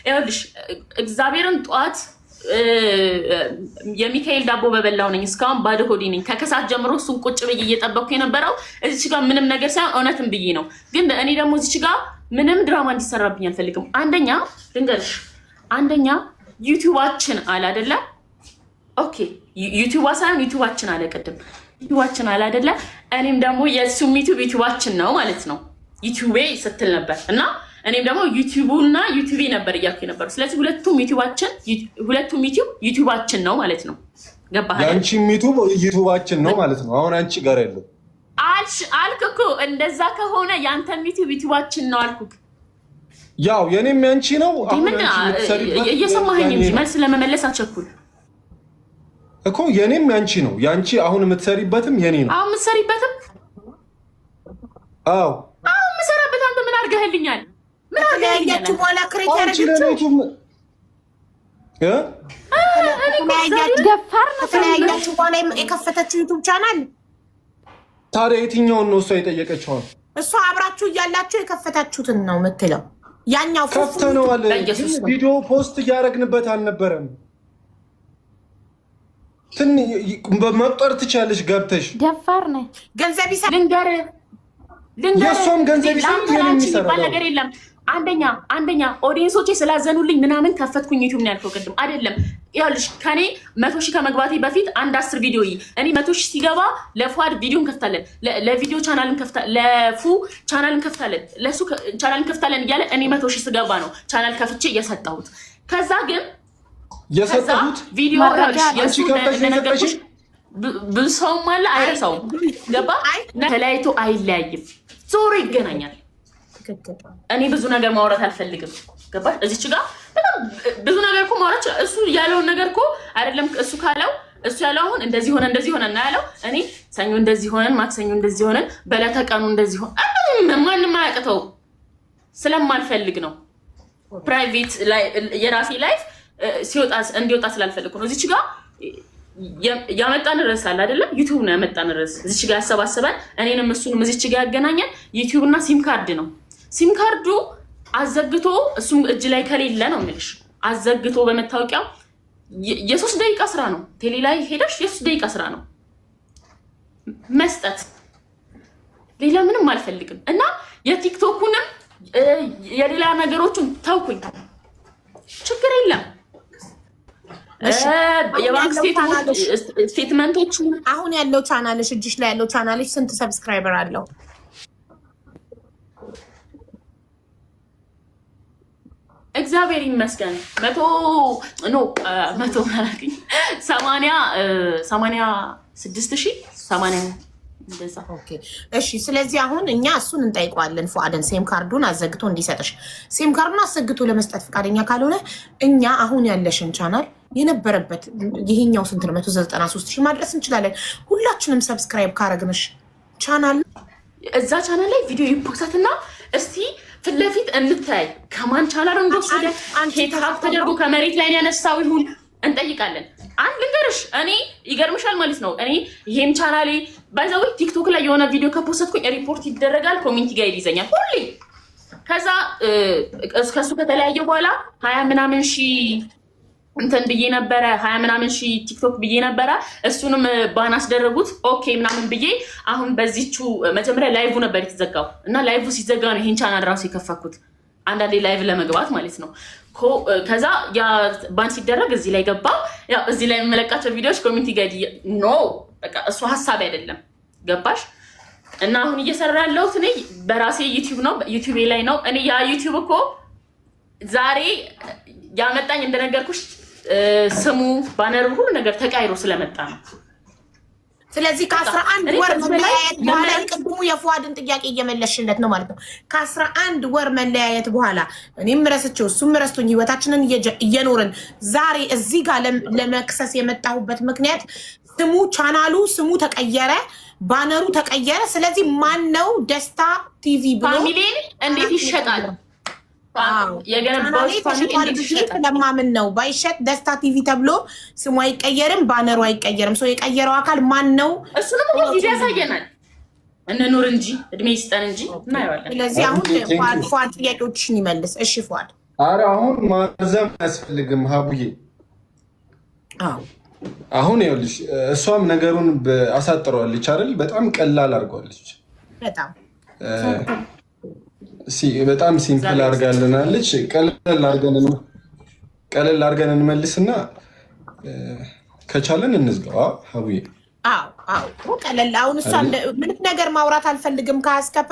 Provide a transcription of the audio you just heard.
ይኸውልሽ እግዚአብሔርን ጧት የሚካኤል ዳቦ በበላው ነኝ እስካሁን ባዶ ሆዴ ነኝ። ከከሳት ጀምሮ እሱን ቁጭ ብዬ እየጠበቅኩ የነበረው እዚች ጋር ምንም ነገር ሳይሆን እውነትም ብዬ ነው። ግን እኔ ደግሞ እዚች ጋር ምንም ድራማ እንዲሰራብኝ አልፈልግም። አንደኛ ልንገርሽ፣ አንደኛ ዩቲዩባችን አለ አይደለ? ኦኬ ዩቲዩባ ሳይሆን ዩቲዩባችን አለ፣ ቅድም ዩቲዩባችን አለ አይደለ? እኔም ደግሞ የሱም ዩቲዩባችን ነው ማለት ነው። ዩቲዩቤ ስትል ነበር እና እኔም ደግሞ ዩቲዩቡና ዩቲዩቤ ነበር እያልኩ የነበረው። ስለዚህ ሁለቱም ዩቲዩባችን ነው ማለት ነው። ገባህ? ያንቺም ዩቲዩባችን ነው ማለት ነው። አሁን አንቺ ጋር ያለው አልክ እኮ። እንደዛ ከሆነ ያንተም ዩቲዩባችን ነው አልኩክ። ያው የኔም ያንቺ ነው። አሁን እየሰማኸኝ እንጂ መልስ ለመመለስ አቸኩል እኮ። የኔም ያንቺ ነው። ያንቺ አሁን የምትሰሪበትም የኔ ነው። አሁን የምትሰሪበትም አዎ የምሰራበት አንተ ምን አድርገህልኛል? ከተለያያችሁ በኋላ ክሬት ያደረገችው ከተለያያችሁ በኋላ የከፈተችው ዩቱብ ቻናል። ታዲያ የትኛውን ነው እሷ የጠየቀችው? እሷ አብራችሁ እያላችሁ የከፈታችሁትን ነው የምትለው። ያኛው ከፍተነዋል። ቪዲዮ ፖስት እያደረግንበት አልነበረም? መቁጠር ትችያለሽ ገብተሽ። ደፋር ነህ። ገንዘብ ይሰራል። የእሷም ገንዘብ ይሰራል ነገር የለም። አንደኛ ኦዲየንሶቼ ስላዘኑልኝ ምናምን ከፈትኩኝ ዩቲዩብ ነው ያልከው ቅድም አይደለም። ይኸውልሽ ከኔ 100 ሺህ ከመግባቴ በፊት አንድ 10 ቪዲዮ እኔ 100 ሺህ ሲገባ ለፉአድ ቪዲዮ እንከፍታለን፣ ለቪዲዮ ቻናል እንከፍታለን፣ ለፉ ቻናል እንከፍታለን፣ ለሱ ቻናል እንከፍታለን እያለ እኔ 100 ሺህ ስገባ ነው ቻናል ከፍቼ እየሰጠሁት። ከዛ ግን የሰጠሁት ቪዲዮ የሱ ነገርኩሽ ብዙ ሰውም አለ አይረሳውም። ገባ? ተለያይቶ አይለያይም፣ ዞሮ ይገናኛል። እኔ ብዙ ነገር ማውራት አልፈልግም። ገባ? እዚች ጋር በጣም ብዙ ነገር እኮ ማውራት እሱ ያለውን ነገር እኮ አይደለም እሱ ካለው እሱ ያለው አሁን እንደዚህ ሆነ እና ያለው እኔ ሰኞ እንደዚህ ሆነን ማክሰኞ እንደዚህ ሆነን በዕለተ ቀኑ እንደዚህ ሆነ ማንም አያቅተው ስለማልፈልግ ነው። ፕራይቬት የራሴ ላይፍ እንዲወጣ ስላልፈልግ ነው። እዚች ጋር ያመጣን ርዕስ አለ አይደለም? ዩቲዩብ ነው ያመጣን ርዕስ። እዚች ጋር ያሰባሰበን እኔንም እሱንም እዚች ጋር ያገናኘን ዩቲዩብ እና ሲም ካርድ ነው። ሲም ካርዱ አዘግቶ እሱም እጅ ላይ ከሌለ ነው የምልሽ፣ አዘግቶ በመታወቂያው የ3 ደቂቃ ስራ ነው። ቴሌ ላይ ሄደሽ የ3 ደቂቃ ስራ ነው መስጠት። ሌላ ምንም አልፈልግም። እና የቲክቶኩንም የሌላ ነገሮችን ተውኩኝ፣ ችግር የለም። የባንክ ስቴትመንቶች አሁን ያለው ቻናልሽ እጅሽ ላይ ያለው ቻናልሽ ስንት ሰብስክራይበር አለው? እግዚአብሔር ይመስገን 86,000 እንደዛ። ኦኬ እሺ። ስለዚህ አሁን እኛ እሱን እንጠይቀዋለን ፉአድን ሲም ካርዱን አዘግቶ እንዲሰጥሽ። ሲም ካርዱን አዘግቶ ለመስጠት ፈቃደኛ ካልሆነ እኛ አሁን ያለሽን ቻናል የነበረበት ይሄኛው ስንት ነው 193,000 ማድረስ እንችላለን። ሁላችንም ሰብስክራይብ ካረግንሽ ቻናል እዛ ቻናል ላይ ቪዲዮ ይፖስትና እስቲ ፊት ለፊት እንታይ ከማን ቻናል እንደወሰደ ኬት ሀብ ተደርጎ ከመሬት ላይ ያነሳው ይሁን እንጠይቃለን። አንድ ልንገርሽ፣ እኔ ይገርምሻል ማለት ነው። እኔ ይሄም ቻናሌ ባይዛው ቲክቶክ ላይ የሆነ ቪዲዮ ከፖስትኩኝ ሪፖርት ይደረጋል፣ ኮሚኒቲ ጋይድ ይዘኛል ሁሌ። ከዛ እስከሱ ከተለያየ በኋላ 20 ምናምን ሺህ እንትን ብዬ ነበረ፣ 20 ምናምን ሺህ ቲክቶክ ብዬ ነበረ። እሱንም ባን አስደረጉት። ኦኬ ምናምን ብዬ አሁን በዚቹ መጀመሪያ ላይቭ ነበር የተዘጋው እና ላይቭ ሲዘጋ ነው ይሄን ቻናል ራሱ የከፈኩት፣ አንዳንዴ ላይቭ ለመግባት ማለት ነው። ከዛ ያ ባን ሲደረግ እዚህ ላይ ገባ። ያው እዚህ ላይ የምለቃቸው ቪዲዮዎች ኮሚኒቲ ጋይድ ኖ በቃ እሱ ሀሳብ አይደለም። ገባሽ? እና አሁን እየሰራ ያለሁት እኔ በራሴ ዩቲዩብ ነው፣ ዩቲዩብ ላይ ነው። እኔ ያ ዩቲዩብ እኮ ዛሬ ያመጣኝ እንደነገርኩሽ ስሙ ባነሩ ሁሉ ነገር ተቃይሮ ስለመጣ ነው። ስለዚህ ከ11 ወር መለያየት በኋላ ቅድሙ የፉአድን ጥያቄ እየመለስሽለት ነው ማለት ነው። ከ11 ወር መለያየት በኋላ እኔም ረስቼው እሱም ረስቶኝ ህይወታችንን እየኖርን ዛሬ እዚህ ጋር ለመክሰስ የመጣሁበት ምክንያት ቻናሉ ስሙ ተቀየረ፣ ባነሩ ተቀየረ። ስለዚህ ማን ነው ደስታ ቲቪ ብሎ ፋሚሊን እንዴት ይሸጣል? ለማምን ነው ባይሸጥ ደስታ ቲቪ ተብሎ ስሙ አይቀየርም፣ ባነሩ አይቀየርም። ሰው የቀየረው አካል ማን ነው? እሱንም ጊዜ ያሳየናል። እንኑር እንጂ እድሜ ይስጠን እንጂ እናየዋለን። ስለዚህ አሁን ፉአድ ጥያቄዎችሽን ይመልስ። እሺ ፉአድ ኧረ አሁን ማርዘም አያስፈልግም ሀቡዬ። አሁን ይኸውልሽ እሷም ነገሩን አሳጥረዋለች አይደል? በጣም ቀላል አድርጓለች። በጣም ሲምፕል አድርጋልናለች። ቀለል አድርገን እንመልስና ከቻለን እንዝጋው ሀቡዬ። ቀለል አሁን እሷ ምንም ነገር ማውራት አልፈልግም ከአስከፈ